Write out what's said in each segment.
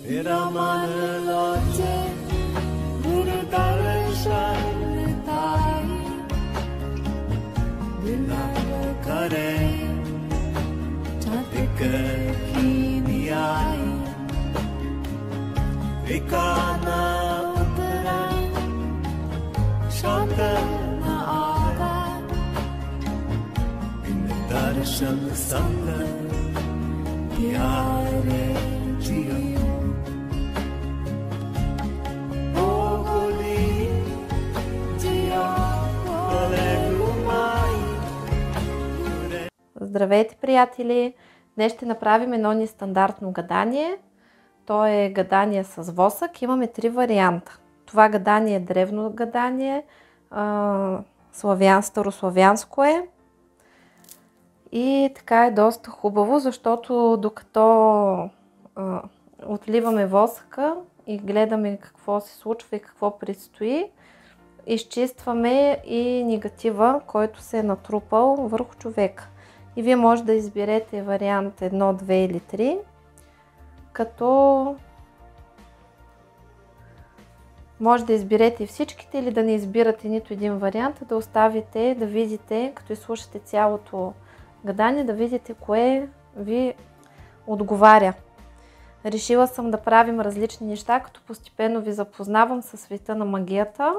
मेरा मन लाजे गुरु दर्शन ताई विलंब करे चातिक की आई विकाना उतरा शांत न आगा इन दर्शन संग प्यारे जियो Здравейте, приятели! Днес ще направим едно нестандартно гадание. То е гадание с восък. Имаме 3 варианта. Това гадание е древно гадание, старославянско е. И така е доста хубаво, защото докато отливаме восъка и гледаме какво се случва и какво предстои, изчистваме и негатива, който се е натрупал върху човека. И вие може да изберете вариант 1, 2 или 3, като може да изберете всичките или да не избирате нито един вариант, да оставите да видите, като изслушате цялото гадание, да видите кое ви отговаря. Решила съм да правим различни неща, като постепенно ви запознавам със света на магията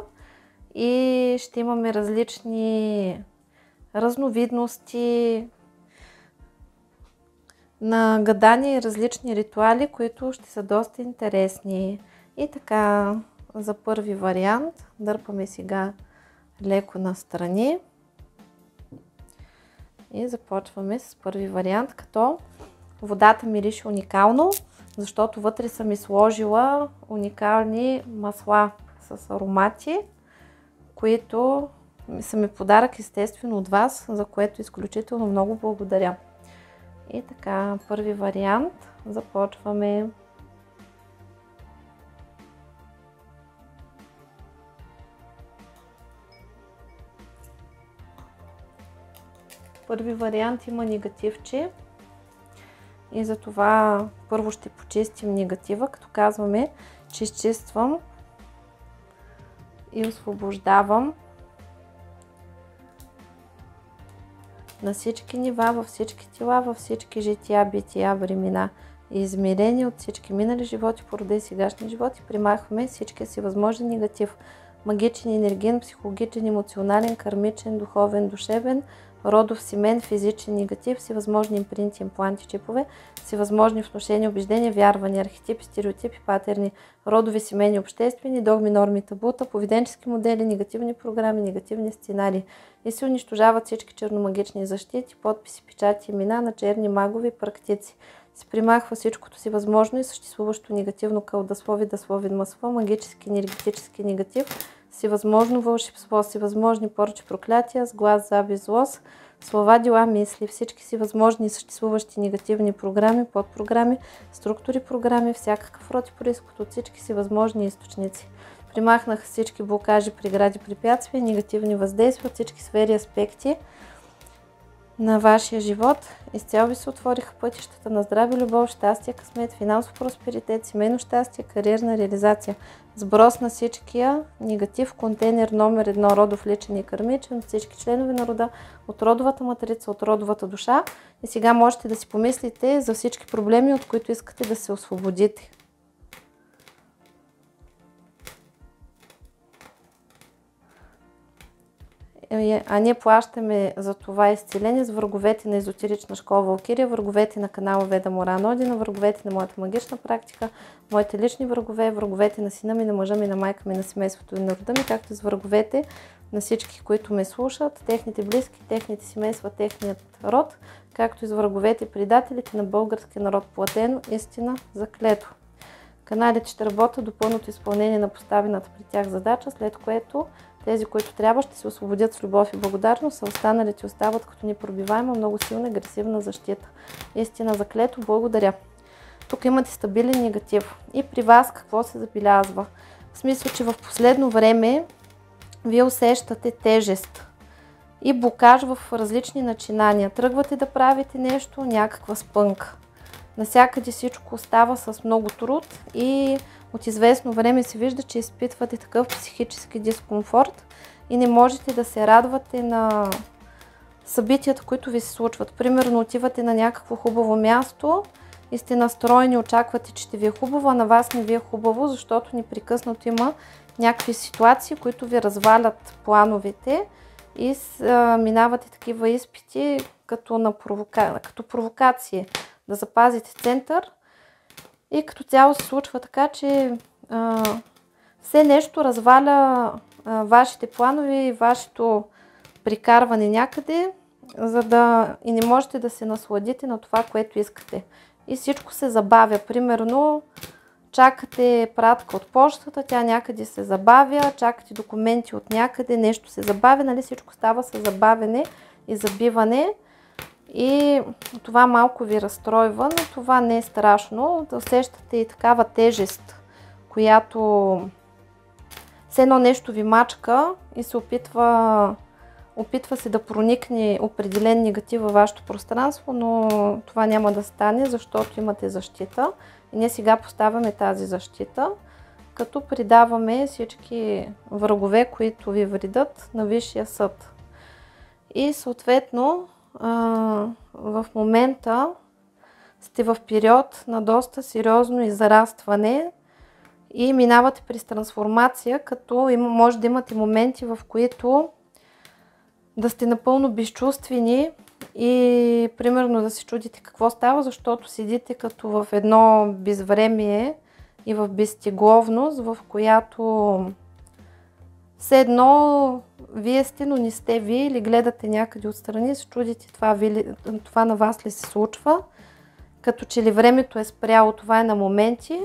и ще имаме различни разновидности на гадания и различни ритуали, които ще са доста интересни. И така, за първи вариант дърпаме сега леко настрани и започваме с първи вариант, като водата мирише уникално, защото вътре съм сложила уникални масла с аромати, които са ми подарък естествено от вас, за което изключително много благодаря. И така, първи вариант, започваме. Първи вариант има негативче и затова първо ще почистим негатива, като казваме, че изчиствам и освобождавам на всички нива, във всички тела, във всички жития, бития, времена и измерения от всички минали животи, порода и сегашни животи. Примахваме всичкия си възможен негатив. Магичен, енергиен, психологичен, емоционален, кармичен, духовен, душевен, родов, семен, физичен негатив, всевъзможни импринти, импланти, чипове, всевъзможни внушения, убеждения, вярвания, архетипи, стереотипи, патерни, родови, семейни, обществени, догми, норми, табута, поведенчески модели, негативни програми, негативни сценарии и се унищожават всички черномагични защити, подписи, печати, имена на черни магови практици. Се примахва всичкото си възможно и съществуващо негативно кълдаслови, даслови, масло, магически, енергетически негатив, всевъзможно вълшебство, всевъзможни порчи, проклятия, сглаз, завист, злост, слова, дела, мисли, всички си възможни и съществуващи негативни програми, подпрограми, структури, програми, всякакъв род и произход от всички си възможни източници. Примахнах всички блокажи, прегради, препятствия, негативни въздействия от всички сфери и аспекти на вашия живот. Изцяло ви се отвориха пътищата на здраве, любов, щастие, късмет, финансов просперитет, семейно щастие, кариерна реализация. Сброс на всичкия негатив, контейнер номер 1, родов, личен и кърмичен, от всички членове на рода, от родовата матрица, от родовата душа. И сега можете да си помислите за всички проблеми, от които искате да се освободите. А ние плащаме за това изцеление с враговете на езотерична школа Валкирия, враговете на канала Веда Моран Одина, враговете на моята магична практика, моите лични врагове, враговете на сина ми, на мъжа ми, на майка ми, на семейството и на рода ми, както и с враговете на всички, които ме слушат, техните близки, техните семейства, техният род, както и с враговете и предателите на българския народ, платено, истина, заклето. Каналите ще работят до пълното изпълнение на поставената при тях задача, след което тези, които трябва, ще се освободят с любов и благодарност, а останалите остават като непробиваема, много силна агресивна защита. Истина, заклето, благодаря. Тук имате стабилен негатив. И при вас какво се забелязва? В смисъл, че в последно време вие усещате тежест и блокаж в различни начинания. Тръгвате да правите нещо, някаква спънка. Насякъде всичко става с много труд и от известно време се вижда, че изпитвате такъв психически дискомфорт и не можете да се радвате на събитията, които ви се случват. Примерно отивате на някакво хубаво място и сте настроени, очаквате, че ще ви е хубаво, а на вас не ви е хубаво, защото непрекъснато има някакви ситуации, които ви развалят плановете и минавате такива изпити като провокации да запазите център. И като цяло се случва така, че все нещо разваля вашите планове и вашето прикарване някъде, и не можете да се насладите на това, което искате. И всичко се забавя. Примерно, чакате пратка от почтата, тя някъде се забавя, чакате документи от някъде, нещо се забавя, нали? Всичко става с забавяне и забиване. И това малко ви разстройва, но това не е страшно. Да усещате и такава тежест, която все едно нещо ви мачка и се опитва се да проникне определен негатив във вашето пространство, но това няма да стане, защото имате защита. И ние сега поставяме тази защита, като придаваме всички врагове, които ви вредят, на Висшия съд. И съответно в момента сте в период на доста сериозно израстване и минавате през трансформация, като може да имате моменти, в които да сте напълно безчувствени и примерно да се чудите какво става, защото седите като в едно безвремие и в безтегловност, в която все едно вие сте, но не сте вие, или гледате някъде отстрани и се чудите това на вас ли се случва, като че ли времето е спряло, това е на моменти,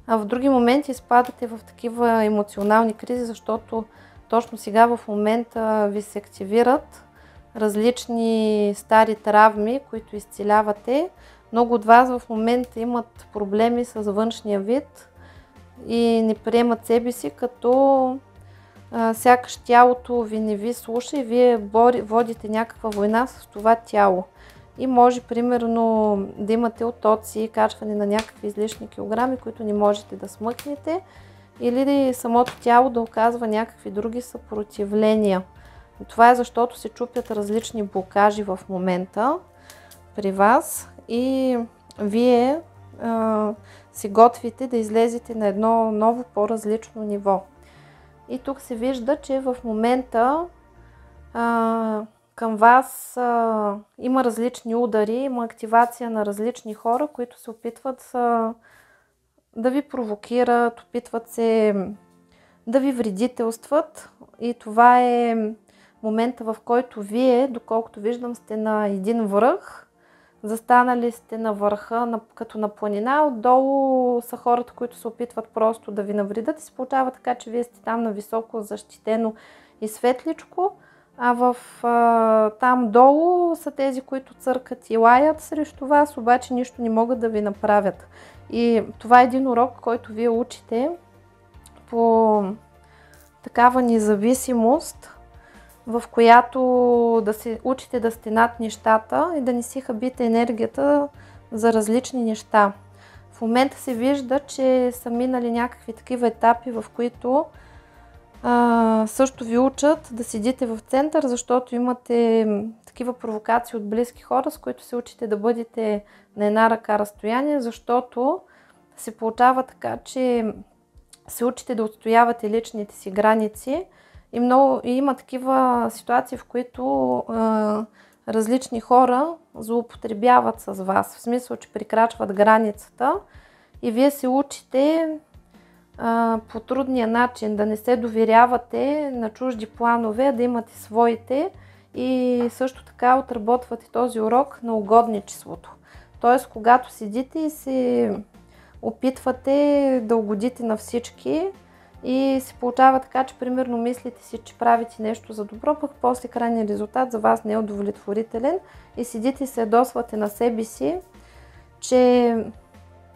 а в други моменти изпадате в такива емоционални кризи, защото точно сега в момента ви се активират различни стари травми, които изцелявате. Много от вас в момента имат проблеми с външния вид и не приемат себе си, като сякаш тялото ви не ви слуша и вие водите някаква война с това тяло. И може примерно да имате отоци, качване на някакви излишни килограми, които не можете да смъкнете, или самото тяло да оказва някакви други съпротивления. Това е защото се чупят различни блокажи в момента при вас и вие се готвите да излезете на едно ново, по-различно ниво. И тук се вижда, че в момента към вас има различни удари, има активация на различни хора, които се опитват да ви провокират, опитват се да ви вредителстват. И това е момента, в който вие, доколкото виждам, сте на един връх, застанали сте на върха, като на планина, отдолу са хората, които се опитват просто да ви навредят и се получава така, че вие сте там на високо защитено и светличко, а там долу са тези, които църкат и лаят срещу вас, обаче нищо не могат да ви направят. И това е един урок, който вие учите по такава независимост, в която да се учите да сте над нещата и да не си хабите енергията за различни неща. В момента се вижда, че са минали някакви такива етапи, в които също ви учат да седите в център, защото имате такива провокации от близки хора, с които се учите да бъдете на една ръка разстояние, защото се получава така, че се учите да отстоявате личните си граници и има такива ситуации, в които различни хора злоупотребяват с вас, в смисъл, че прекрачват границата и вие се учите по трудния начин да не се доверявате на чужди планове, да имате своите и също така отработвате този урок на угодничеството. Тоест, когато седите и се опитвате да угодите на всички и се получава така, че примерно мислите си, че правите нещо за добро, пък после крайният резултат за вас не е удовлетворителен и седите и се ядосвате на себе си, че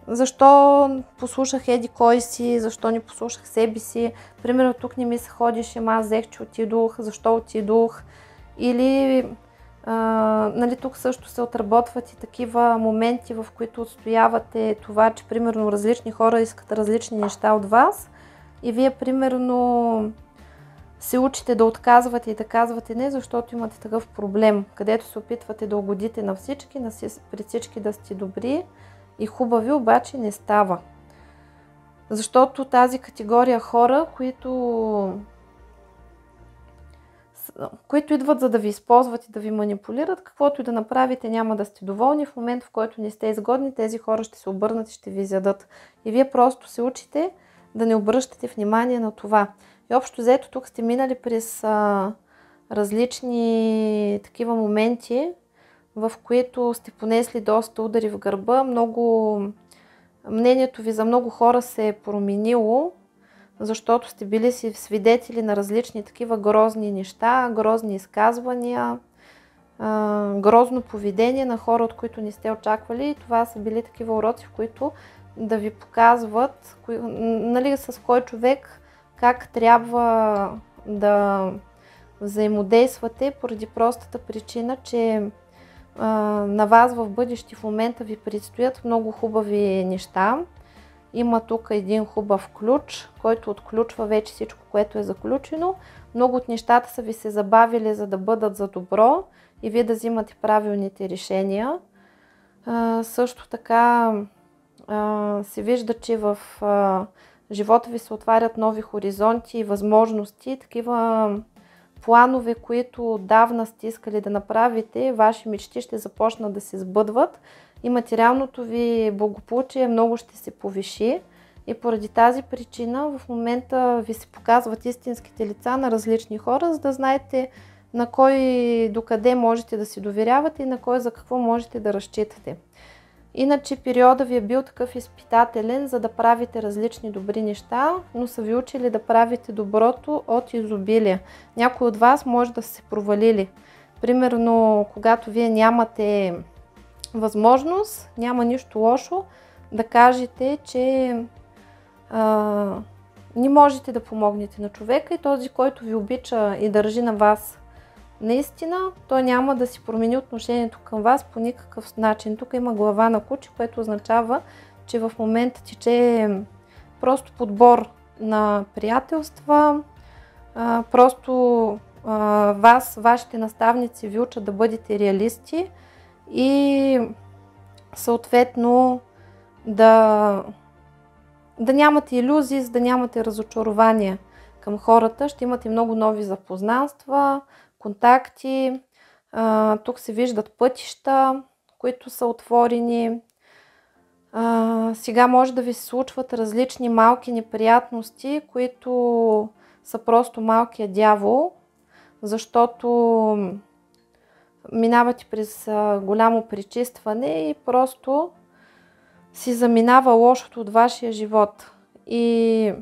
защо послушах еди кой си, защо не послушах себе си, примерно тук не ми се ходеше, аз взех, че отидох, защо отидох, или Нали, тук също се отработват и такива моменти, в които отстоявате това, че примерно различни хора искат различни неща от вас и вие примерно се учите да отказвате и да казвате не, защото имате такъв проблем, където се опитвате да угодите на всички, при всички да сте добри и хубави, обаче не става. Защото тази категория хора, които идват за да ви използват и да ви манипулират, каквото и да направите, няма да сте доволни. В момент, в който не сте изгодни, тези хора ще се обърнат и ще ви изядат. И вие просто се учите да не обръщате внимание на това. И общо взето тук сте минали през различни такива моменти, в които сте понесли доста удари в гърба. Мнението ви за много хора се е променило, защото сте били си свидетели на различни такива грозни неща, грозни изказвания, грозно поведение на хора, от които не сте очаквали. И това са били такива уроци, в които да ви показват, нали, с кой човек как трябва да взаимодействате, поради простата причина, че на вас в бъдеще в момента ви предстоят много хубави неща. Има тук един хубав ключ, който отключва вече всичко, което е заключено. Много от нещата са ви се забавили, за да бъдат за добро и вие да взимате правилните решения. Също така се вижда, че в живота ви се отварят нови хоризонти и възможности, такива планове, които отдавна сте искали да направите, ваши мечти ще започнат да се сбъдват и материалното ви благополучие много ще се повиши. И поради тази причина в момента ви се показват истинските лица на различни хора, за да знаете на кой докъде можете да си доверявате и на кой за какво можете да разчитате. Иначе периода ви е бил такъв изпитателен, за да правите различни добри неща, но са ви учили да правите доброто от изобилие. Някои от вас може да са се провалили. Примерно, когато вие нямате възможност, няма нищо лошо да кажете, че не можете да помогнете на човека и този, който ви обича и държи на вас наистина, той няма да си промени отношението към вас по никакъв начин. Тук има глава на куче, което означава, че в момента тече просто подбор на приятелства, просто вашите наставници ви учат да бъдете реалисти и съответно да нямате илюзии, да нямате разочарования към хората. Ще имате много нови запознанства, контакти. Тук се виждат пътища, които са отворени. Сега може да ви се случват различни малки неприятности, които са просто малкия дявол, защото минавате през голямо пречистване и просто си заминава лошото от вашия живот. И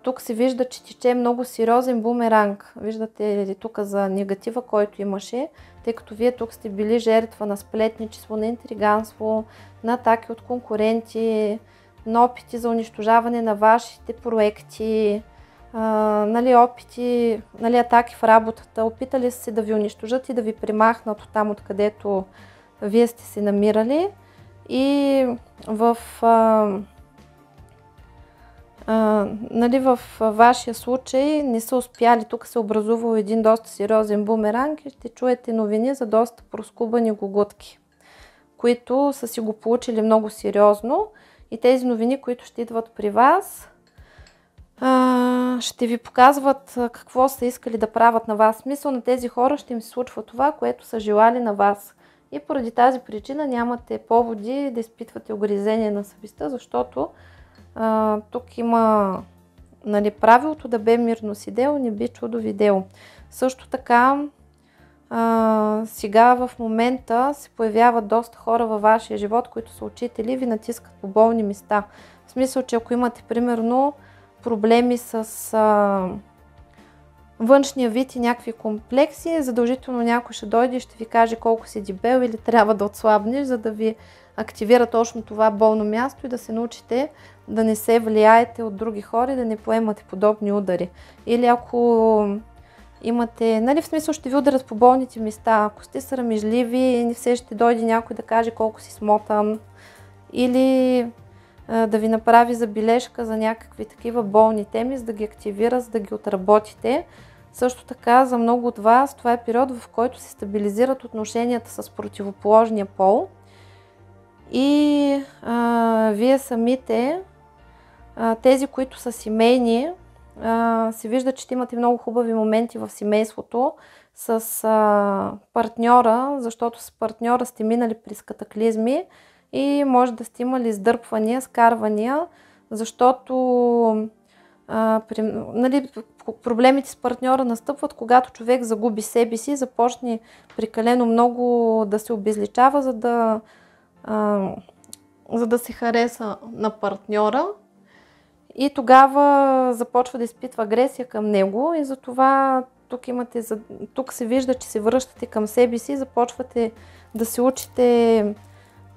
тук се вижда, че тече много сериозен бумеранг. Виждате ли тук за негатива, който имаше, тъй като вие тук сте били жертва на сплетничество, на интриганство, на атаки от конкуренти, на опити за унищожаване на вашите проекти, опити, атаки в работата. Опитали са се да ви унищожат и да ви примахнат от там, откъдето вие сте се намирали. И в вашия случай не са успяли, тук се образувал един доста сериозен бумеранг и ще чуете новини за доста проскубани гугутки, които са си го получили много сериозно и тези новини, които ще идват при вас, ще ви показват какво са искали да правят на вас. Смисъл на тези хора ще им се случва това, което са желали на вас. И поради тази причина нямате поводи да изпитвате огризение на съвестта, защото тук има правилото да бе мирно сидел, не би чудо видел. Също така, сега в момента се появяват доста хора във вашия живот, които са учители и ви натискат по болни места. В смисъл, че ако имате примерно проблеми с външния вид и някакви комплекси, задължително някой ще дойде и ще ви каже колко си дебел или трябва да отслабнеш, за да ви активира точно това болно място и да се научите да не се влияете от други хора и да не поемате подобни удари. Или ако имате, нали, в смисъл ще ви ударят по болните места. Ако сте срамежливи, не все ще дойде някой да каже колко си смотан или да ви направи забележка за някакви такива болни теми, за да ги активира, за да ги отработите. Също така за много от вас това е период, в който се стабилизират отношенията с противоположния пол и вие самите, тези, които са семейни, се вижда, че имате много хубави моменти в семейството с партньора, защото с партньора сте минали през катаклизми и може да сте имали издърпвания, скарвания, защото нали, проблемите с партньора настъпват, когато човек загуби себе си, започне прекалено много да се обезличава, за да се хареса на партньора. И тогава започва да изпитва агресия към него и затова тук се вижда, че се връщате към себе си, започвате да се учите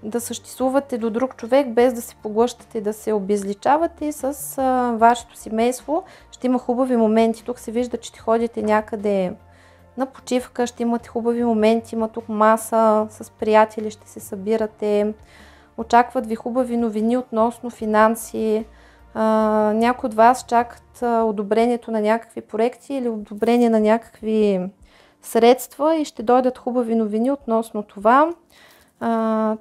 да съществувате до друг човек, без да се поглъщате, да се обезличавате. С вашето семейство ще има хубави моменти. Тук се вижда, че ще ходите някъде на почивка, ще имате хубави моменти, има тук маса, с приятели ще се събирате. Очакват ви хубави новини относно финанси. Някои от вас чакат одобрението на някакви проекти или одобрение на някакви средства и ще дойдат хубави новини относно това.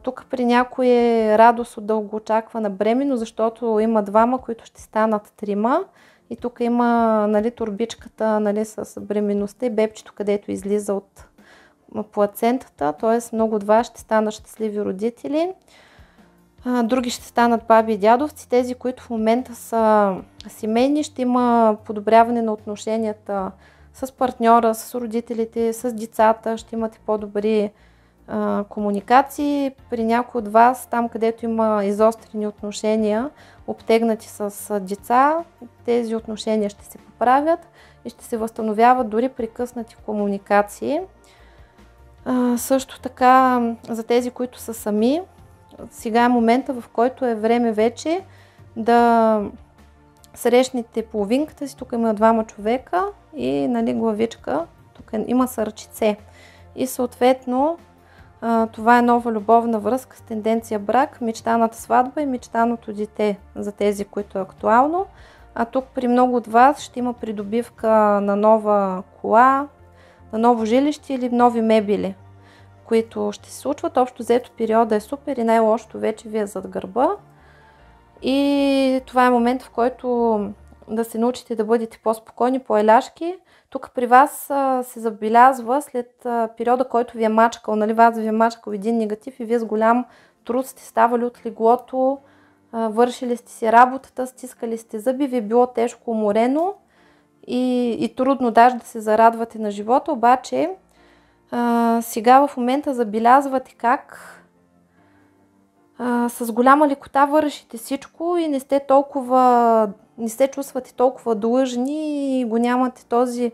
Тук при някой е радост от дългоочаквана бременно, защото има двама, които ще станат трима. И тук има, нали, турбичката, нали, с бременността и бебчето, където излиза от плацентата. Т.е. много от вас ще станат щастливи родители. Други ще станат баби и дядовци. Тези, които в момента са семейни, ще има подобряване на отношенията с партньора, с родителите, с децата. Ще имате по-добри комуникации. При някои от вас, там където има изострени отношения, обтегнати с деца, тези отношения ще се поправят и ще се възстановяват дори прекъснати комуникации. Също така за тези, които са сами, сега е момента, в който е време вече да срещнете половинката си. Тук има двама човека и, нали, главичка, тук има сърчице. И съответно това е нова любовна връзка с тенденция брак, мечтаната сватба и мечтаното дете за тези, които е актуално. А тук при много от вас ще има придобивка на нова кола, на ново жилище или нови мебели, които ще се случват. Общо взето периода е супер и най-лошото вече ви е зад гърба. И това е момент, в който да се научите да бъдете по-спокойни, по-еляшки. Тук при вас се забелязва след периода, който ви е мачкал, нали, вас ви е мачкал един негатив и вие с голям труд сте ставали от леглото, вършили сте си работата, стискали сте зъби, ви е било тежко уморено и трудно даже да се зарадвате на живота, обаче сега в момента забелязвате как с голяма лекота вършите всичко и не се чувствате толкова длъжни и го нямате този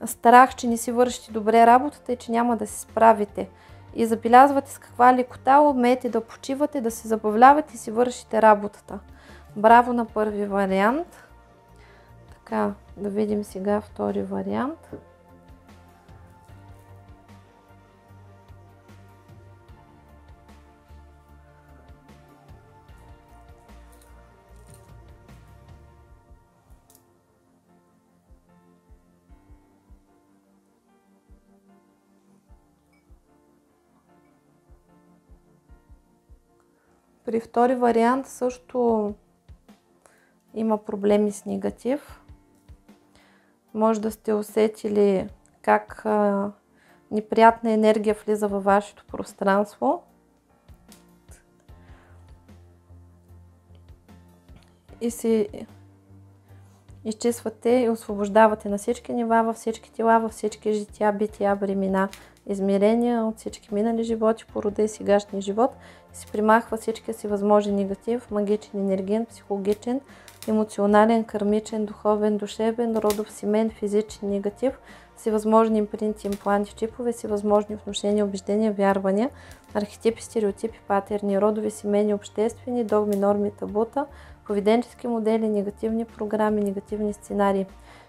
страх, че не си вършите добре работата и че няма да се справите. И забелязвате с каква лекота умеете да почивате, да се забавлявате и си вършите работата. Браво на първи вариант. Така, да видим сега втори вариант. При втори вариант също има проблеми с негатив. Може да сте усетили как неприятна енергия влиза във вашето пространство. И се изчиствате и освобождавате на всички нива, във всички тела, във всички жития, бития, бремена, измерения от всички минали животи, по рода и сегашния живот. И се примахва всичкия си възможен негатив, магичен, енергиен, психологичен, емоционален, кармичен, духовен, душевен, родов, семейен, физичен негатив, всевъзможни импринти, импланти, чипове, всевъзможни внушения, убеждения, вярвания, архетипи, стереотипи, патерни, родови, семейни, обществени, догми, норми, табута, поведенчески модели, негативни програми, негативни сценарии.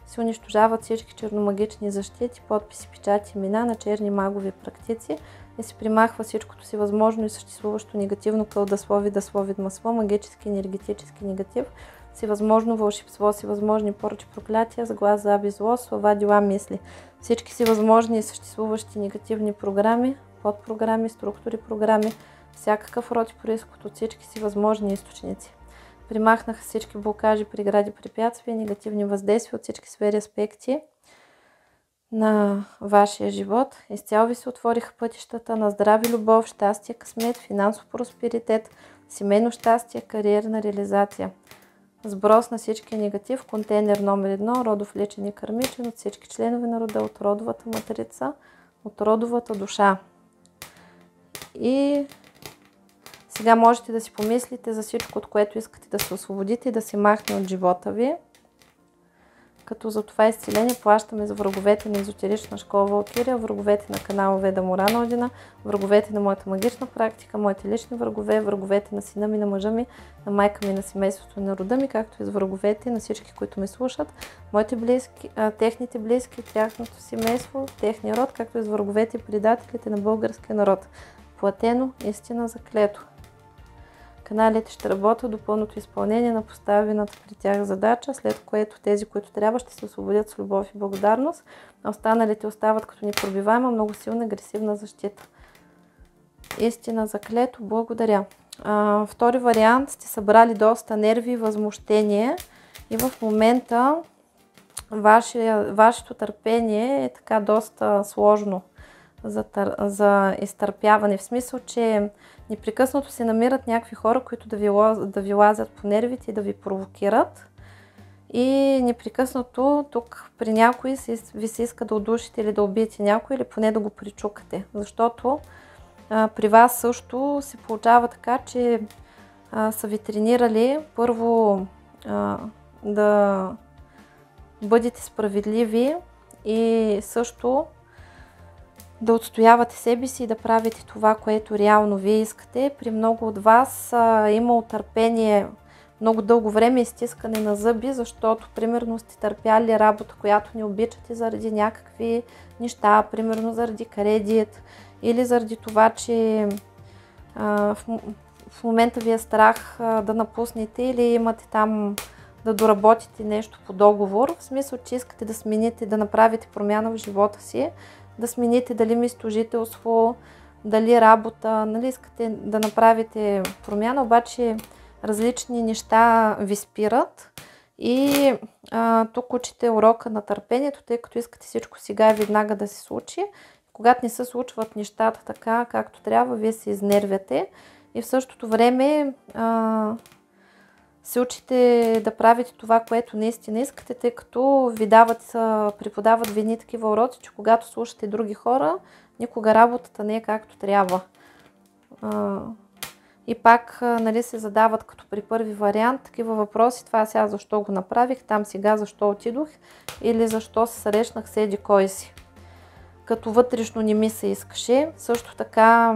се унищожават всички черномагични защити, подписи, печати, имена на черни магови практици и се примахва всичкото си възможно и съществуващо негативно кълдаслови, даслови, масло, магически, енергетически негатив, всевъзможно вълшебство, всевъзможни поръчи, проклятия, сглаз, заби, зло, слова, дела, мисли. Всички си възможни и съществуващи негативни програми, подпрограми, структури, програми, всякакъв род и произход от всички си възможни източници. Примахнаха всички блокажи, прегради, препятствия, негативни въздействия от всички сфери, аспекти на вашия живот. Изцяло ви се отвориха пътищата на здраве, любов, щастие, късмет, финансов просперитет, семейно щастие, кариерна реализация. Сброс на всички негатив, контейнер номер 1, родов личен и кърмичен от всички членове на рода, от родовата матрица, от родовата душа. И сега можете да си помислите за всичко, от което искате да се освободите и да се махне от живота ви. Като за това изцеление плащаме за враговете на езотерична школа Валкирия, враговете на канала Веда Морана Одина, враговете на моята магична практика, моите лични врагове, враговете на сина ми, на мъжа ми, на майка ми, на семейството, на рода ми, както и за враговете на всички, които ме слушат, моите близки, техните близки, тяхното семейство, техния род, както и за враговете и предателите на българския народ. Платено, истина, заклето. Каналите ще работят до пълното изпълнение на поставената при тях задача, след което тези, които трябва, ще се освободят с любов и благодарност, а останалите остават като непробиваема, много силна агресивна защита. Истина, заклето, благодаря. Втори вариант, сте събрали доста нерви и възмущение и в момента вашето търпение е така доста сложно за изтърпяване, в смисъл, че непрекъснато се намират някакви хора, които да ви лазят по нервите и да ви провокират. И непрекъснато тук при някой ви се иска да удушите или да убиете някой, или поне да го причукате. Защото при вас също се получава така, че са ви тренирали първо да бъдете справедливи и също да отстоявате себе си и да правите това, което реално вие искате. При много от вас има търпение много дълго време и стискане на зъби, защото примерно сте търпяли работа, която не обичате заради някакви неща, примерно заради кредит или заради това, че в момента ви е страх да напуснете или имате там да доработите нещо по договор, в смисъл, че искате да смените, да направите промяна в живота си, да смените дали местожителство, дали работа, нали, искате да направите промяна, обаче различни неща ви спират и тук учите урока на търпението, тъй като искате всичко сега и веднага да се случи. Когато не се случват нещата така, както трябва, вие се изнервяте и в същото време се учите да правите това, което наистина искате, тъй като ви преподават ви едни такива уроци, че когато слушате други хора, никога работата не е както трябва. И пак нали, се задават като при първи вариант такива въпроси, това сега защо го направих, там сега защо отидох или защо се срещнах с еди кой си. Като вътрешно не ми се искаше. Също така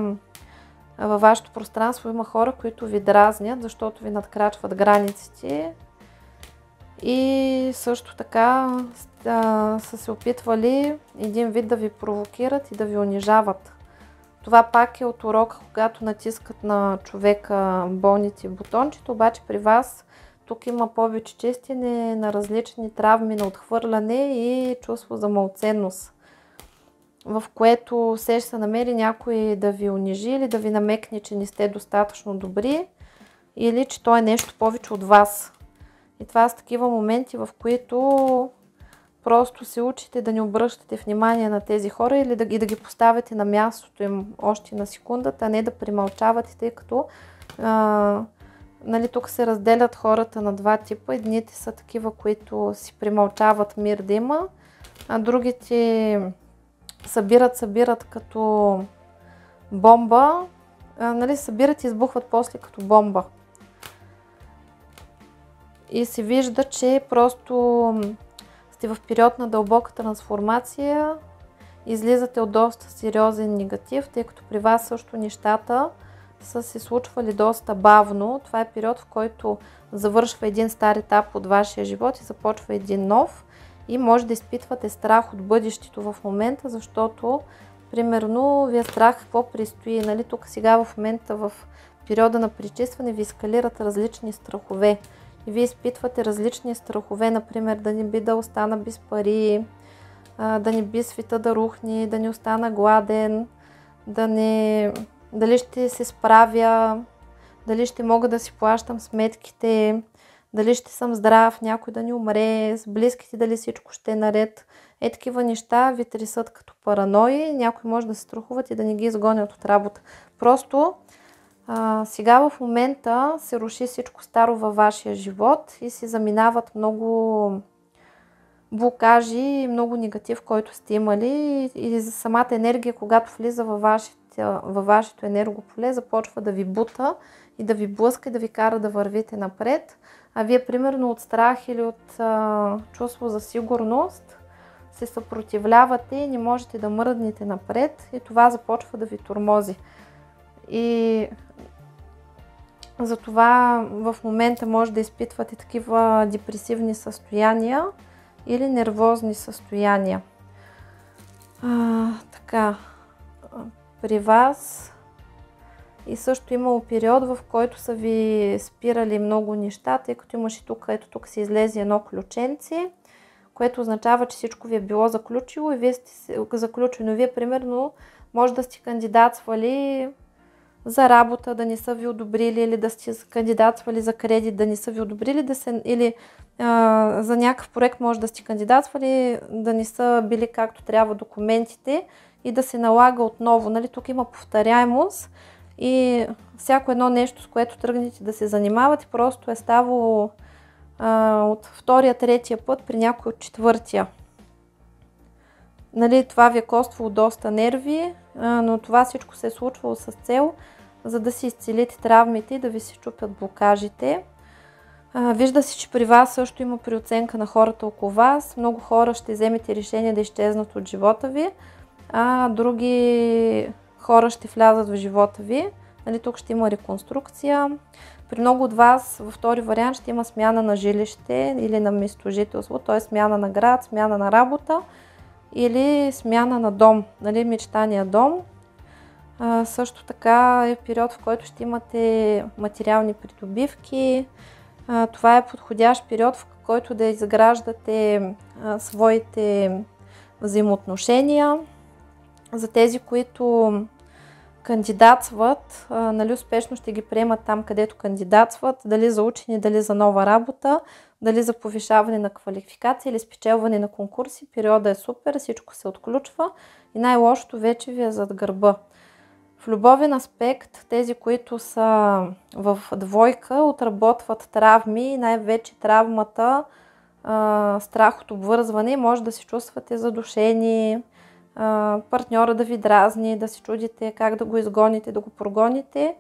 във вашето пространство има хора, които ви дразнят, защото ви надкрачват границите и също така са се опитвали един вид да ви провокират и да ви унижават. Това пак е от урока, когато натискат на човека болните бутончето, обаче при вас тук има повече чистене на различни травми на отхвърляне и чувство за малценност, в което се ще се намери някой да ви унижи или да ви намекне, че не сте достатъчно добри или че той е нещо повече от вас. И това са такива моменти, в които просто се учите да не обръщате внимание на тези хора или да ги поставяте на мястото им още на секундата, а не да примълчавате, тъй като нали, тук се разделят хората на два типа. Едните са такива, които си примълчават мир да има, а другите събират като бомба, нали, събират и избухват после като бомба. И се вижда, че просто сте в период на дълбока трансформация, излизате от доста сериозен негатив, тъй като при вас също нещата са се случвали доста бавно. Това е период, в който завършва един стар етап от вашия живот и започва един нов. и може да изпитвате страх от бъдещето в момента, защото примерно ви е страх какво предстои. Нали? Тук сега в момента в периода на пречистване ви ескалират различни страхове и вие изпитвате различни страхове, например да не би да остана без пари, да не би света да рухне, да не остана гладен, дали ще се справя, дали ще мога да си плащам сметките, дали ще съм здрав, някой да не умре, с близките дали всичко ще е наред. Такива неща ви тресат като паранои, някой може да се страхуват и да не ги изгонят от работа. Просто сега в момента се руши всичко старо във вашия живот и се заминават много блокажи и много негатив, който сте имали, и за самата енергия, когато влиза във вашето енергополе, започва да ви бута и да ви блъска и да ви кара да вървите напред. А вие примерно от страх или от чувство за сигурност се съпротивлявате и не можете да мръднете напред и това започва да ви тормози. И затова в момента може да изпитвате такива депресивни състояния или нервозни състояния. Така, при вас и също имало период, в който са ви спирали много неща, тъй като имаше тук, ето тук се излезе едно ключенце, което означава, че всичко ви е било заключило и вие сте заключено. Вие примерно може да сте кандидатствали за работа, да не са ви одобрили, или да сте кандидатствали за кредит, да не са ви одобрили, или за някакъв проект може да сте кандидатствали, да не са били както трябва документите и да се налага отново. Нали? Тук има повторяемост и всяко едно нещо, с което тръгнете да се занимавате, просто е ставало от втория, третия път, при някой от четвъртия. Нали, това ви е коствало доста нерви, но това всичко се е случвало с цел, за да си изцелите травмите и да ви се чупят блокажите. Вижда се, че при вас също има преоценка на хората около вас. Много хора ще вземете решение да изчезнат от живота ви, а други хора ще влязат в живота ви. Нали, тук ще има реконструкция. При много от вас във втори вариант ще има смяна на жилище или на местожителство, т.е. смяна на град, смяна на работа или смяна на дом, нали, мечтания дом. Също така е период, в който ще имате материални придобивки. Това е подходящ период, в който да изграждате своите взаимоотношения. За тези, които кандидатстват, нали, успешно ще ги приемат там, където кандидатстват, дали за учене, дали за нова работа, дали за повишаване на квалификация или спечелване на конкурси. Периода е супер, всичко се отключва и най-лошото вече ви е зад гърба. В любовен аспект, тези, които са в двойка, отработват травми, най-вече травмата страх от обвързване. Може да се чувствате задушени, партньора да ви дразни, да се чудите как да го изгоните, да го прогоните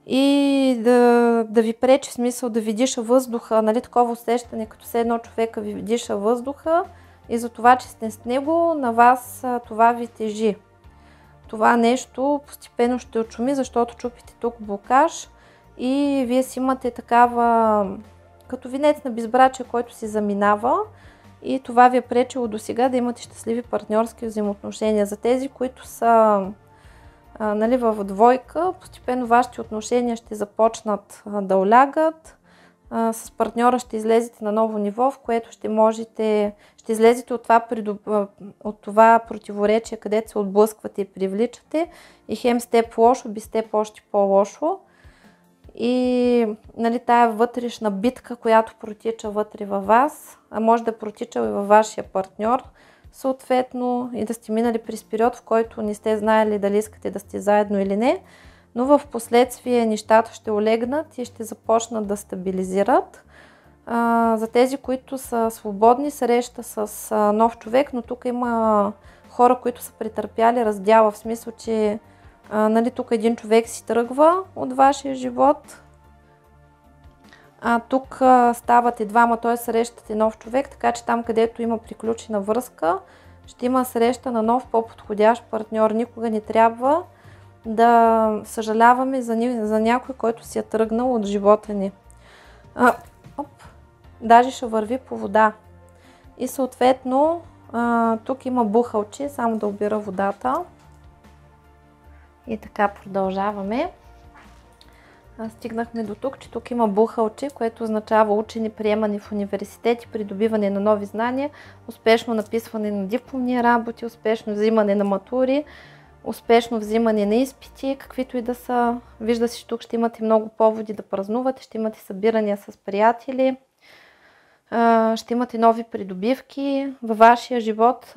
и да ви пречи, смисъл да ви диша въздуха, нали, такова усещане, като все едно човека ви диша въздуха и за това, че сте с него, на вас това ви тежи. Това нещо постепенно ще отшуми, защото чупите тук блокаж и вие си имате такава, като винец на безбрачие, който си заминава и това ви е пречило до сега да имате щастливи партньорски взаимоотношения. За тези, които са нали, в двойка, постепенно вашите отношения ще започнат да олягат. С партньора ще излезете на ново ниво, в което ще излезете от това противоречие, където се отблъсквате и привличате и хем с теб лошо, без теб още по-лошо. И нали, тая вътрешна битка, която протича вътре във вас, а може да протича и във вашия партньор, съответно и да сте минали през период, в който не сте знаели дали искате да сте заедно или не, но в последствие нещата ще олегнат и ще започнат да стабилизират. За тези, които са свободни, среща с нов човек, но тук има хора, които са претърпяли раздяла, в смисъл, че нали, тук един човек си тръгва от вашия живот, а тук ставате двама, т.е. срещате нов човек, така че там, където има приключена връзка, ще има среща на нов, по-подходящ партньор. Никога не трябва да съжаляваме за някой, който си е тръгнал от живота ни. Даже ще върви по вода. И съответно тук има бухалче, само да обира водата. И така продължаваме. Стигнахме до тук, че тук има бухалче, което означава учене, приемане в университети, придобиване на нови знания, успешно написване на дипломни работи, успешно взимане на матури, успешно взимане на изпити, каквито и да са. Вижда се, че тук ще имате много поводи да празнувате, ще имате събирания с приятели, ще имате нови придобивки във вашия живот.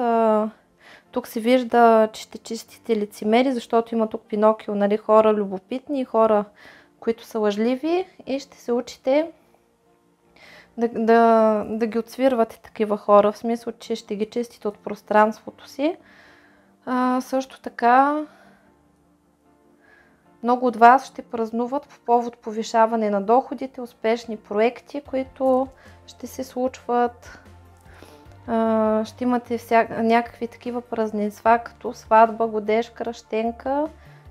Тук се вижда, че ще чистите лицемери, защото има тук Пинокио, нали, хора любопитни, хора, които са лъжливи, и ще се учите да ги отсвирвате такива хора, в смисъл, че ще ги чистите от пространството си. Също така, много от вас ще празнуват по повод повишаване на доходите, успешни проекти, които ще се случват. Ще имате някакви такива празненства, като сватба, годеж, кръщенка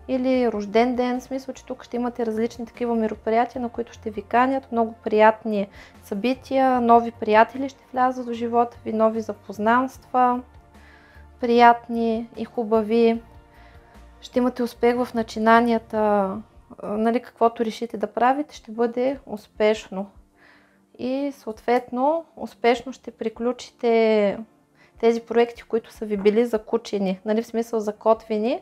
или рожден ден. В смисъл, че тук ще имате различни такива мероприятия, на които ще ви канят, много приятни събития, нови приятели ще влязат в живота ви, нови запознанства, приятни и хубави. Ще имате успех в начинанията, нали, каквото решите да правите, ще бъде успешно. И съответно успешно ще приключите тези проекти, които са ви били закучени, нали, в смисъл закотвени.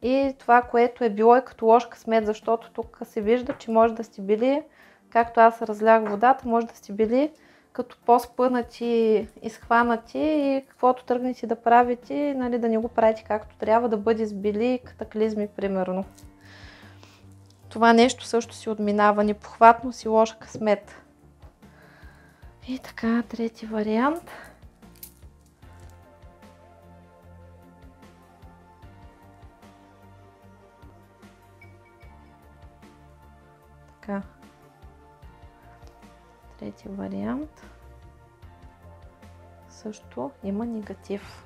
И това, което е било, е като лош късмет, защото тук се вижда, че може да сте били, както аз разлях водата, може да сте били като по-спънати, изхванати и каквото тръгнете да правите, нали, да не го правите както трябва, да бъде с били катаклизми, примерно. Това нещо също си отминава, непохватност и лош късмет. И така, трети вариант. Така. Трети вариант. Също има негатив.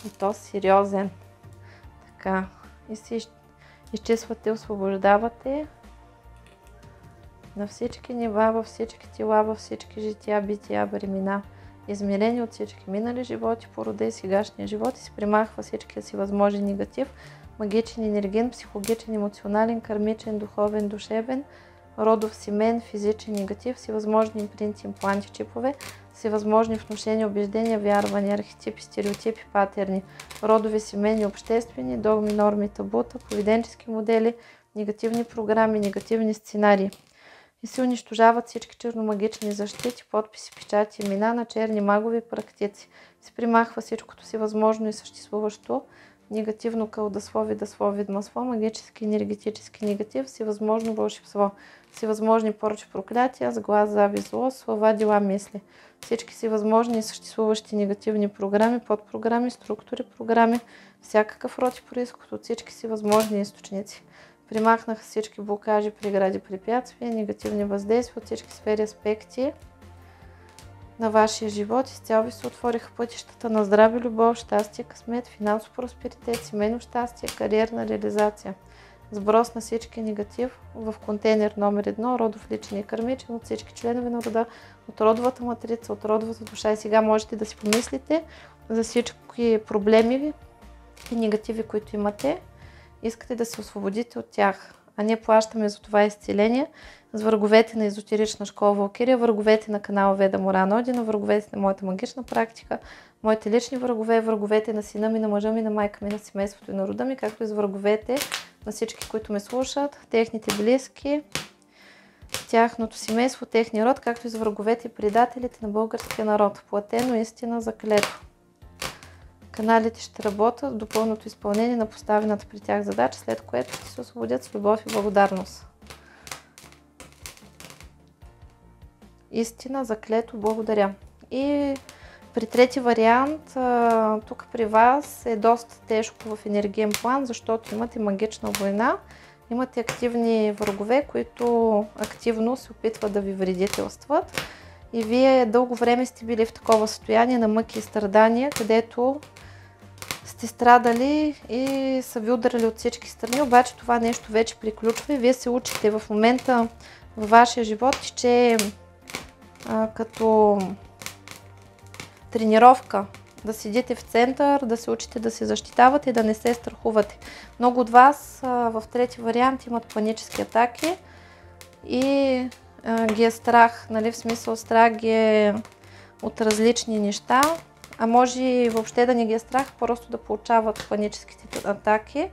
И то сериозен. Така. И се изчиствате, освобождавате на всички нива, във всички тела, във всички жития, бития, времена, измерени от всички минали животи, порода и сегашния живот, и се примахва всичкия си възможен негатив, магичен, енерген, психологичен, емоционален, кармичен, духовен, душевен, родов, семейен, физичен негатив, всевъзможни импринти, импланти, чипове, всевъзможни внушения, убеждения, вярвания, архетипи, стереотипи, патерни, родови, семейни, обществени, догми, норми, табута, поведенчески модели, негативни програми, негативни сценарии. И се унищожават всички черномагични защити, подписи, печати, имена на черни магови практици. Се примахва всичкото си възможно и съществуващо негативно кълдаслови, даслови, масло, магически, енергетически негатив, всевъзможно вълшебство, всевъзможни поръчи, проклятия, сглаз, завист, зло, слова, дела, мисли. Всички си възможни и съществуващи негативни програми, подпрограми, структури, програми, всякакъв род и произход от всички си възможни източници. Примахнаха всички блокажи, прегради, препятствия, негативни въздействия от всички сфери, аспекти на вашия живот. Изцяло ви се отвориха пътищата на здраве, любов, щастие, късмет, финансов просперитет, семейно щастие, кариерна реализация. Сброс на всички негатив в контейнер номер 1, родов, личен и кърмичен, от всички членове на рода, от родовата матрица, от родовата душа. И сега можете да си помислите за всички проблеми и негативи, които имате. Искате да се освободите от тях, а ние плащаме за това изцеление с враговете на езотерична школа Валкирия, враговете на канала Веда Морана Одина, враговете на моята магична практика, моите лични врагове, враговете на сина ми, на мъжа ми, на майка ми, на семейството и на рода ми, както и с враговете на всички, които ме слушат, техните близки, тяхното семейство, техния род, както и с враговете и предателите на българския народ. Платено, истина, заклето. Каналите ще работят до пълното изпълнение на поставената при тях задача, след което ще се освободят с любов и благодарност. Истина, заклето, благодаря. И при трети вариант, тук при вас е доста тежко в енергиен план, защото имате магична война, имате активни врагове, които активно се опитват да ви вредителстват. И вие дълго време сте били в такова състояние на мъки и страдания, където сте страдали и са ви ударили от всички страни, обаче това нещо вече приключва и вие се учите в момента във вашия живот, че като тренировка. Да седите в център, да се учите да се защитавате и да не се страхувате. Много от вас в трети вариант имат панически атаки и ги е страх, нали, в смисъл страх ги е от различни неща, а може и въобще да не ги е страх, просто да получават паническите атаки,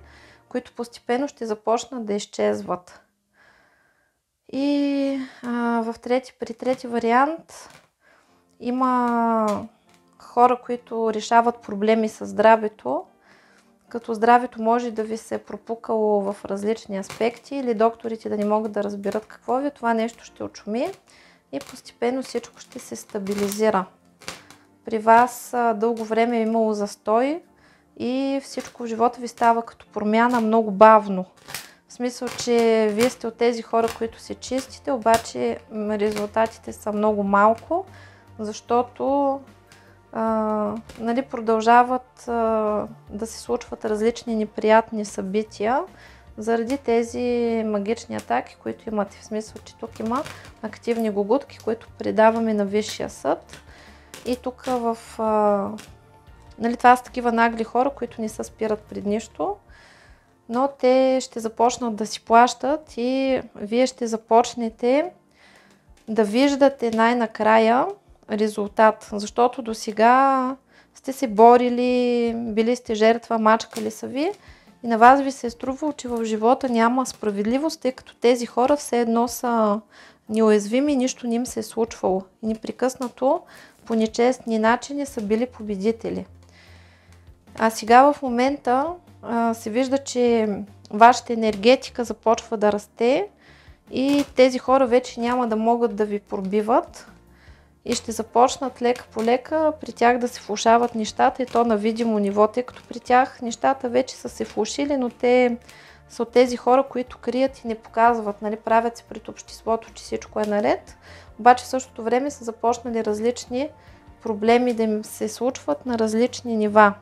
които постепенно ще започнат да изчезват. И при трети вариант има хора, които решават проблеми със здравето, като здравето може да ви се е пропукало в различни аспекти или докторите да не могат да разберат какво ви, това нещо ще очуми и постепенно всичко ще се стабилизира. При вас дълго време е имало застой и всичко в живота ви става като промяна много бавно. В смисъл, че вие сте от тези хора, които се чистите, обаче резултатите са много малко, защото нали, продължават да се случват различни неприятни събития заради тези магични атаки, които имате. В смисъл, че тук има активни гугутки, които предаваме на Висшия съд. И тук нали, това са такива нагли хора, които не се спират пред нищо, но те ще започнат да си плащат и вие ще започнете да виждате най-накрая резултат, защото до сега сте се борили, били сте жертва, мачкали са ви и на вас ви се е струвало, че в живота няма справедливост, тъй като тези хора все едно са неуязвими, нищо не им се е случвало и непрекъснато по нечестни начини са били победители. А сега в момента се вижда, че вашата енергетика започва да расте и тези хора вече няма да могат да ви пробиват и ще започнат лека по лека при тях да се влошават нещата и то на видимо ниво, тъй като при тях нещата вече са се влошили, но те са от тези хора, които крият и не показват, нали, правят се пред обществото, че всичко е наред, обаче в същото време са започнали различни проблеми да им се случват на различни нива.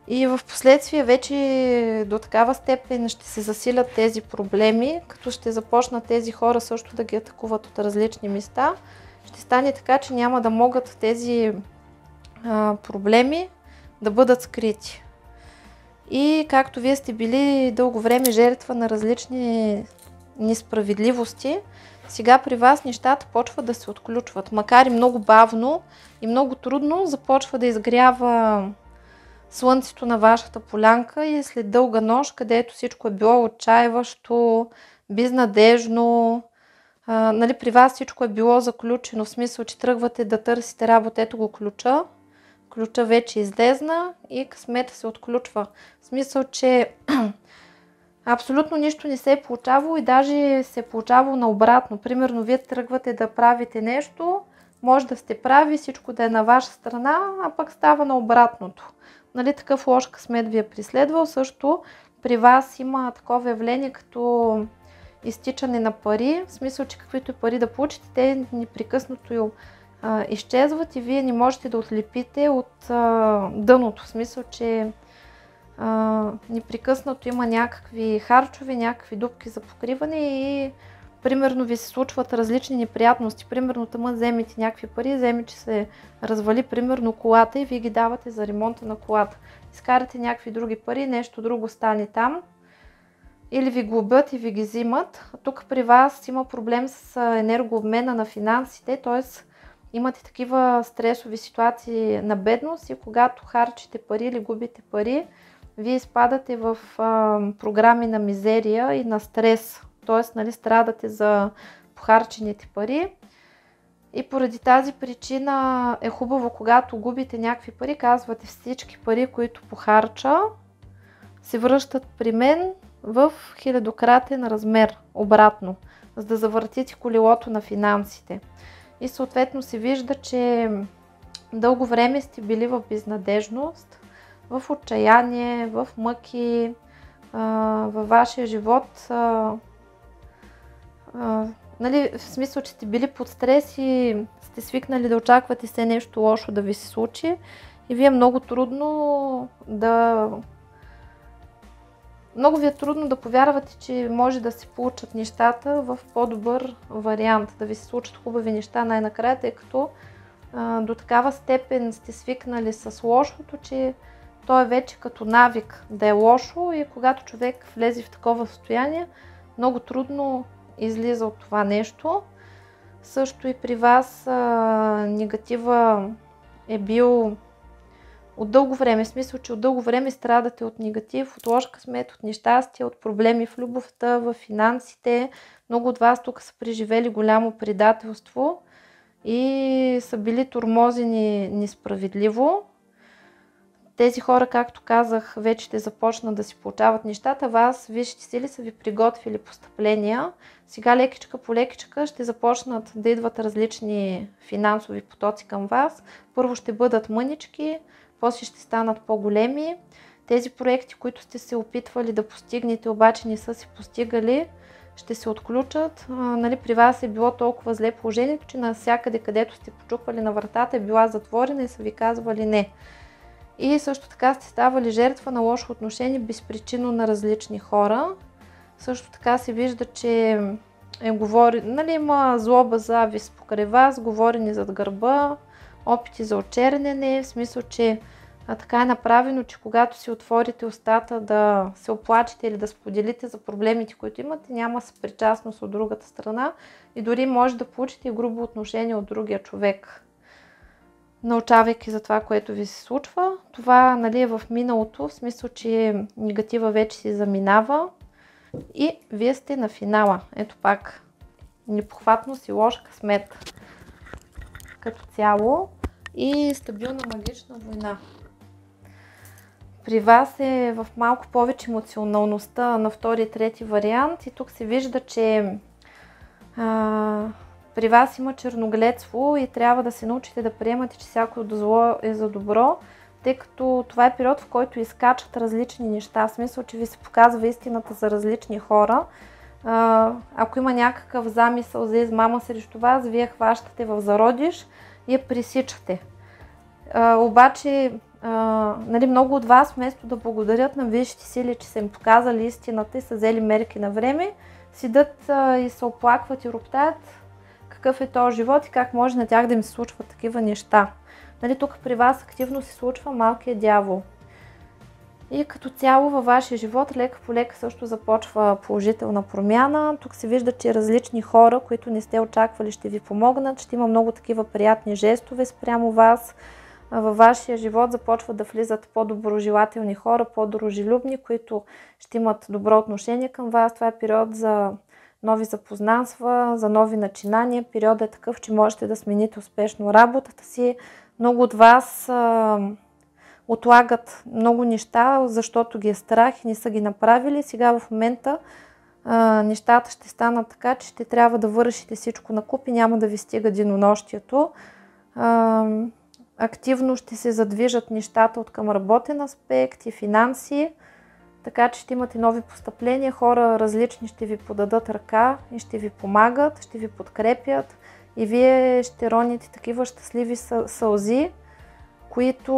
И в последствие вече до такава степен ще се засилят тези проблеми, като ще започнат тези хора също да ги атакуват от различни места. Ще стане така, че няма да могат тези проблеми да бъдат скрити. И както вие сте били дълго време жертва на различни несправедливости, сега при вас нещата почват да се отключват. Макар и много бавно и много трудно започва да изгрява слънцето на вашата полянка и след дълга нощ, където всичко е било отчаиващо, безнадежно, нали, при вас всичко е било заключено, в смисъл, че тръгвате да търсите работа, ето го ключа. Ключа вече излезна и късмета се отключва. В смисъл, че абсолютно нищо не се е получавало и даже се е получавало наобратно. Примерно, вие тръгвате да правите нещо, може да сте прави, всичко да е на ваша страна, а пък става наобратното. Нали, такъв лош късмет ви е преследвал. Също при вас има такова явление като изтичане на пари, в смисъл, че каквито и пари да получите, те непрекъснато изчезват и вие не можете да отлепите от дъното. В смисъл, че непрекъснато има някакви харчове, някакви дупки за покриване и примерно ви се случват различни неприятности. Примерно тъмън вземете някакви пари, вземе, че се развали примерно колата и вие ги давате за ремонта на колата. Изкарате някакви други пари, нещо друго стане там. Или ви глобят и ви ги взимат. Тук при вас има проблем с енергообмена на финансите, т.е. имате такива стресови ситуации на бедност и когато харчите пари или губите пари, вие изпадате в програми на мизерия и на стрес. Т.е. нали, страдате за похарчените пари. И поради тази причина е хубаво, когато губите някакви пари, казвате всички пари, които похарча, се връщат при мен в хилядократен размер обратно, за да завъртите колелото на финансите. И съответно се вижда, че дълго време сте били в безнадежност, в отчаяние, в мъки, във вашия живот. Нали, в смисъл, че сте били под стрес и сте свикнали да очаквате все нещо лошо да ви се случи и ви е много трудно да... Много ви е трудно да повярвате, че може да се получат нещата в по-добър вариант, да ви се случат хубави неща най-накрая, тъй като до такава степен сте свикнали с лошото, че то е вече като навик да е лошо и когато човек влезе в такова състояние, много трудно излиза от това нещо. Също и при вас негатива е бил от дълго време, в смисъл, че от дълго време страдате от негатив, от лош късмет, от нещастие, от проблеми в любовта, в финансите. Много от вас тук са преживели голямо предателство и са били тормозени несправедливо. Тези хора, както казах, вече ще започнат да си получават нещата. Вас, висшите сили са ви приготвили постъпления. Сега лекичка по лекичка ще започнат да идват различни финансови потоци към вас. Първо ще бъдат мънички, после ще станат по-големи. Тези проекти, които сте се опитвали да постигнете, обаче не са си постигали, ще се отключат. При вас е било толкова зле положението, че навсякъде, където сте почуквали на вратата, е била затворена и са ви казвали не. И също така сте ставали жертва на лошо отношение безпричинно на различни хора. Също така се вижда, че има злоба, завист покрай вас, говорене зад гърба, опити за очерняне, в смисъл, че така е направено, че когато си отворите устата да се оплачете или да споделите за проблемите, които имате, няма съпричастност от другата страна и дори може да получите грубо отношение от другия човек, научавайки за това, което ви се случва. Това е в миналото, в смисъл, че негатива вече си заминава и вие сте на финала. Ето пак, непохватност и лош късмет като цяло и стабилна магична война. При вас е в малко повече емоционалността на втори и трети вариант и тук се вижда, че при вас има черногледство и трябва да се научите да приемате, че всяко зло е за добро, тъй като това е период, в който изкачат различни неща. В смисъл, че ви се показва истината за различни хора. Ако има някакъв замисъл за измама срещу вас, вие хващате в зародиш и я пресичате. Обаче, много от вас, вместо да благодарят на висшите сили, че са им показали истината и са взели мерки на време, седат и се оплакват и роптаят какъв е този живот и как може на тях да им се случват такива неща. Тук при вас активно се случва малкият дявол. И като цяло във вашия живот лека по лека също започва положителна промяна. Тук се вижда, че различни хора, които не сте очаквали, ще ви помогнат. Ще има много такива приятни жестове спрямо вас. Във вашия живот започват да влизат по-доброжелателни хора, по-дружелюбни, които ще имат добро отношение към вас. Това е период за нови запознанства, за нови начинания. Периодът е такъв, че можете да смените успешно работата си. Много от вас отлагат много неща, защото ги е страх и не са ги направили. Сега в момента нещата ще станат така, че ще трябва да вършите всичко накуп и няма да ви стига денонощието. Активно ще се задвижат нещата от към работен аспект и финанси, така че ще имате нови постъпления. Хора различни ще ви подадат ръка и ще ви помагат, ще ви подкрепят и вие ще роните такива щастливи сълзи, които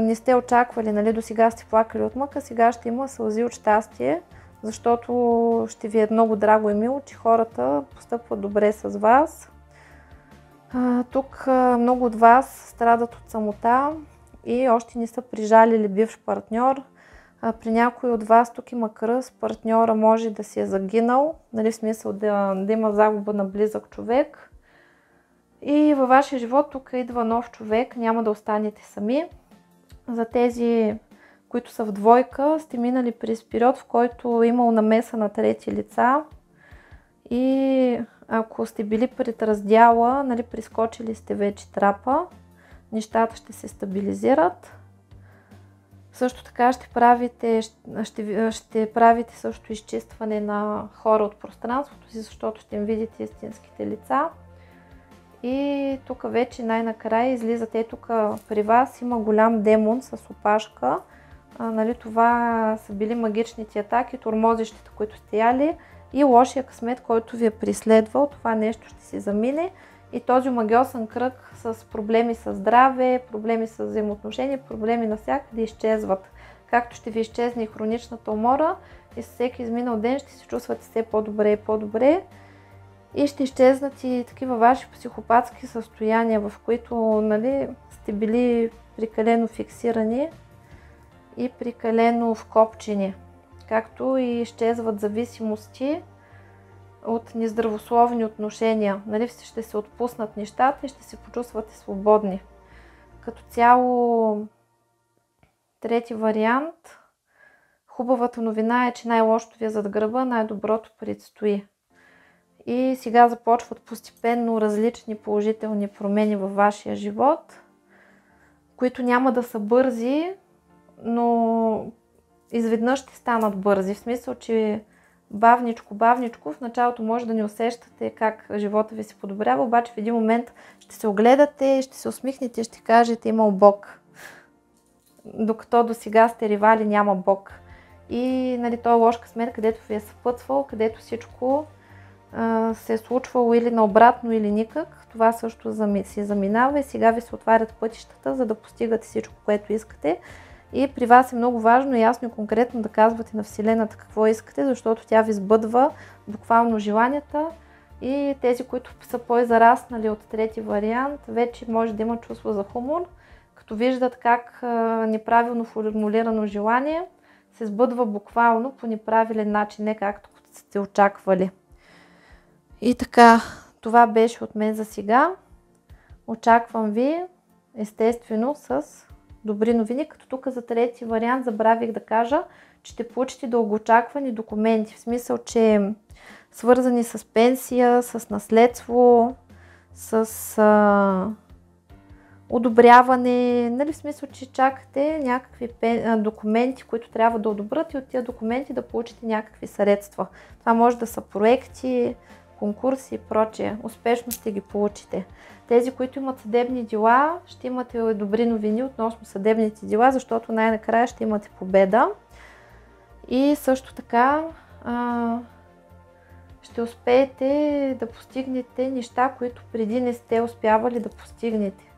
не сте очаквали. До сега сте плакали от мъка, сега ще има сълзи от щастие, защото ще ви е много драго и мило, че хората постъпват добре с вас. Тук много от вас страдат от самота и още не са прижалили бивш партньор. При някой от вас тук има кръст, партньора може да си е загинал, в смисъл да има загуба на близък човек. И във вашия живот тук идва нов човек, няма да останете сами. За тези, които са в двойка, сте минали през период, в който е имал намеса на трети лица. И ако сте били пред раздяла, прескочили сте вече трапа, нещата ще се стабилизират. Също така ще правите също изчистване на хора от пространството си, защото ще им видите истинските лица. И тук вече най-накрая излизате, тук при вас има голям демон с опашка. Това са били магичните атаки, тормозищите, които сте яли и лошия късмет, който ви е преследвал. Това нещо ще се замине и този омагьосан кръг с проблеми с здраве, проблеми с взаимоотношения, проблеми навсякъде изчезват. Както ще ви изчезне и хроничната умора и с всеки изминал ден ще се чувствате все по-добре и по-добре. И ще изчезнат и такива ваши психопатски състояния, в които, нали, сте били прекалено фиксирани и прекалено вкопчени. Както и изчезват зависимости от нездравословни отношения. Нали, ще се отпуснат нещата и ще се почувствате свободни. Като цяло, трети вариант, хубавата новина е, че най-лошото ви е зад гърба, най-доброто предстои. И сега започват постепенно различни положителни промени във вашия живот, които няма да са бързи, но изведнъж ще станат бързи. В смисъл, че бавничко, в началото може да не усещате как живота ви се подобрява, обаче в един момент ще се огледате, ще се усмихнете и ще кажете: имал Бог. Докато до сега сте ривали, няма Бог. И, нали, той е лош късмет, където ви е съпътствал, където всичко се е случвало или наобратно, или никак. Това също си заминава и сега ви се отварят пътищата, за да постигате всичко, което искате. И при вас е много важно, ясно и конкретно да казвате на Вселената какво искате, защото тя ви сбъдва буквално желанията. И тези, които са по-зараснали от трети вариант, вече може да имат чувство за хумор, като виждат как неправилно формулирано желание се сбъдва буквално по неправилен начин, не както сте очаквали. И така, това беше от мен за сега. Очаквам ви, естествено, с добри новини, като тук за трети вариант забравих да кажа, че ще получите дългоочаквани документи, в смисъл, че свързани с пенсия, с наследство, с одобряване, нали, в смисъл, че чакате някакви документи, които трябва да одобрят и от тия документи да получите някакви средства. Това може да са проекти, конкурси и прочее. Успешно ще ги получите. Тези, които имат съдебни дела, ще имате добри новини относно съдебните дела, защото най-накрая ще имате победа. И също така ще успеете да постигнете неща, които преди не сте успявали да постигнете.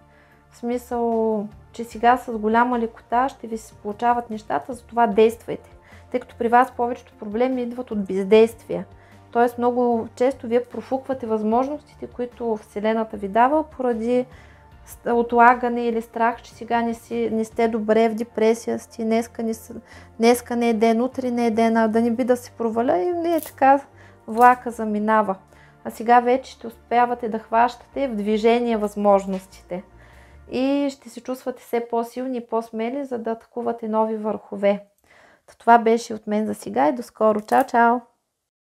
В смисъл, че сега с голяма лекота ще ви се получават нещата, затова действайте. Тъй като при вас повечето проблеми идват от бездействие. Тоест много често вие профуквате възможностите, които Вселената ви дава поради отлагане или страх, че сега не сте добре, в депресия сте, днеска не е ден, утре не е ден, да не би да се проваля и не е така, влака заминава. А сега вече ще успявате да хващате в движение възможностите. И ще се чувствате все по-силни и по-смели, за да атакувате нови върхове. Това беше от мен за сега и до скоро. Чао, чао!